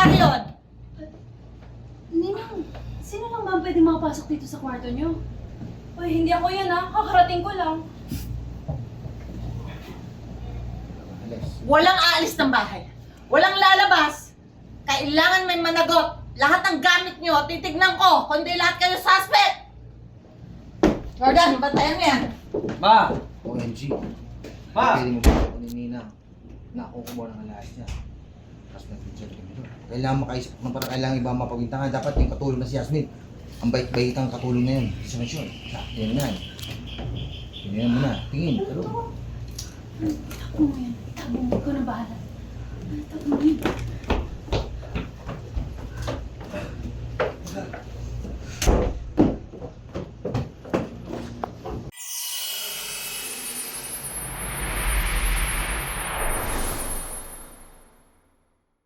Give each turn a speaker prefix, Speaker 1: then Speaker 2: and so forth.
Speaker 1: nangyari yun?
Speaker 2: Ninang, sino lang ba ang pwede makapasok dito sa kwarto niyo?
Speaker 3: Ay, hindi ako yan kakarating ko lang.
Speaker 1: Walang aalis ng bahay. Walang lalabas. Kailangan may managot. Lahat ng gamit nyo, titignan ko. Kundi lahat kayo suspect. Jordan, bantayan mo yan.
Speaker 4: Ma!
Speaker 5: OMG.
Speaker 4: Ma!
Speaker 5: Pwede mo ba ako ni Nina? Nakukuha ng alayas niya. Tapos nag-picture kami doon. Kailangan makaisip ng parang kailangan iba mapagwintangan. Dapat yung katulong na si Yasmin. Ang bait-baitang katulong na yun. Isa na siya. Yan na. Tingnan mo na. Tingin. Talo.
Speaker 2: Takbo mo yan. Takbo mo. Ikaw na bahala. Takbo mo yun.